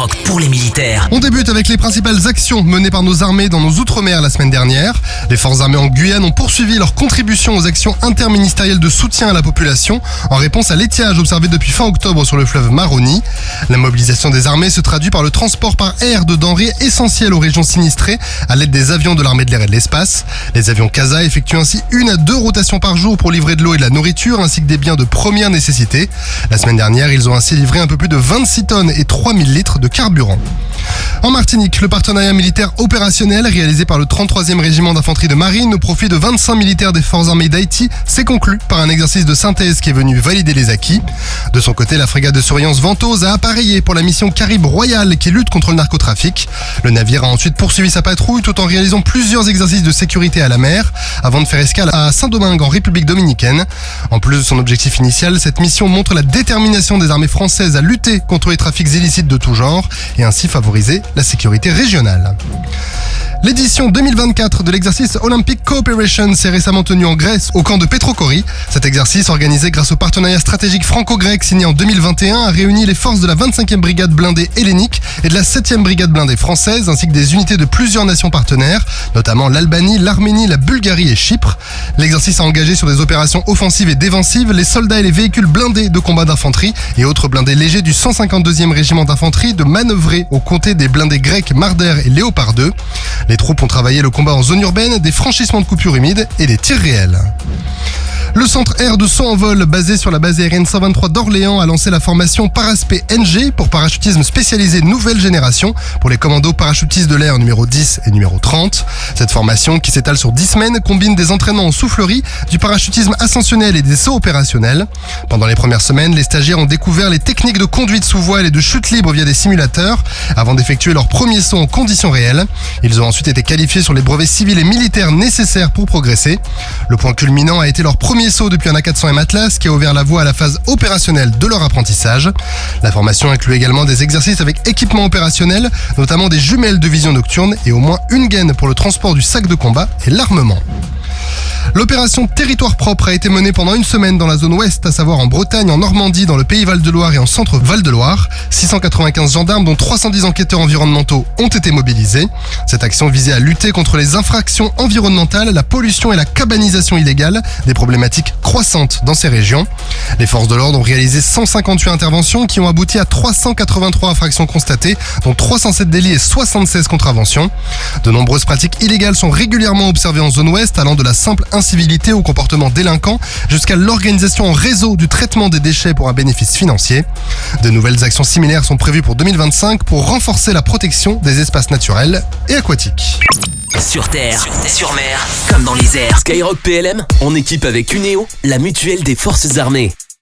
Skyrock pour les militaires. On débute avec les principales actions menées par nos armées dans nos outre-mer la semaine dernière. Les forces armées en Guyane ont poursuivi leur contribution aux actions interministérielles de soutien à la population en réponse à l'étiage observé depuis fin octobre sur le fleuve Maroni. La mobilisation des armées se traduit par le transport par air de denrées essentielles aux régions sinistrées à l'aide des avions de l'armée de l'air et de l'espace. Les avions CASA effectuent ainsi 1 à 2 rotations par jour pour livrer de l'eau et de la nourriture ainsi que des biens de première nécessité. La semaine dernière, ils ont ainsi livré un peu plus de 26 tonnes et 3000 litres de carburant. En Martinique, le partenariat militaire opérationnel réalisé par le 33e régiment d'infanterie de marine au profit de 25 militaires des forces armées d'Haïti s'est conclu par un exercice de synthèse qui est venu valider les acquis. De son côté, la frégate de surveillance Ventose a appareillé pour la mission Caribe Royal qui lutte contre le narcotrafic. Le navire a ensuite poursuivi sa patrouille tout en réalisant plusieurs exercices de sécurité à la mer avant de faire escale à Saint-Domingue en République dominicaine. En plus de son objectif initial, cette mission montre la détermination des armées françaises à lutter contre les trafics illicites de tout genre et ainsi favoriser la sécurité régionale. L'édition 2024 de l'exercice Olympic Cooperation s'est récemment tenue en Grèce, au camp de Petrochori. Cet exercice, organisé grâce au partenariat stratégique franco-grec signé en 2021, a réuni les forces de la 25e brigade blindée hellénique et de la 7e brigade blindée française, ainsi que des unités de plusieurs nations partenaires, notamment l'Albanie, l'Arménie, la Bulgarie et Chypre. L'exercice a engagé sur des opérations offensives et défensives les soldats et les véhicules blindés de combat d'infanterie et autres blindés légers du 152e régiment d'infanterie de manœuvrer aux côtés des blindés grecs Marder et Léopard 2. Les troupes ont travaillé le combat en zone urbaine, des franchissements de coupures humides et des tirs réels. Le centre air de saut en vol basé sur la base aérienne 123 d'Orléans a lancé la formation Paraspé NG pour parachutisme spécialisé nouvelle génération pour les commandos parachutistes de l'air numéro 10 et numéro 30. Cette formation, qui s'étale sur 10 semaines, combine des entraînements en soufflerie, du parachutisme ascensionnel et des sauts opérationnels. Pendant les premières semaines, les stagiaires ont découvert les techniques de conduite sous voile et de chute libre via des simulateurs avant d'effectuer leur premier saut en conditions réelles. Ils ont ensuite été qualifiés sur les brevets civils et militaires nécessaires pour progresser. Le point culminant a été leur premier saut depuis un A400M Atlas qui a ouvert la voie à la phase opérationnelle de leur apprentissage. La formation inclut également des exercices avec équipement opérationnel, notamment des jumelles de vision nocturne et au moins une gaine pour le transport du sac de combat et l'armement. L'opération Territoire propre a été menée pendant une semaine dans la zone ouest, à savoir en Bretagne, en Normandie, dans le pays Val-de-Loire et en centre Val-de-Loire. 695 gendarmes, dont 310 enquêteurs environnementaux, ont été mobilisés. Cette action visait à lutter contre les infractions environnementales, la pollution et la cabanisation illégale, des problématiques croissantes dans ces régions. Les forces de l'ordre ont réalisé 158 interventions qui ont abouti à 383 infractions constatées, dont 307 délits et 76 contraventions. De nombreuses pratiques illégales sont régulièrement observées en zone ouest, allant de la simple incivilité au comportement délinquant jusqu'à l'organisation en réseau du traitement des déchets pour un bénéfice financier. De nouvelles actions similaires sont prévues pour 2025 pour renforcer la protection des espaces naturels et aquatiques. Sur terre, sur mer, comme dans les airs. Skyrock PLM, en équipe avec Cuneo, la mutuelle des forces armées.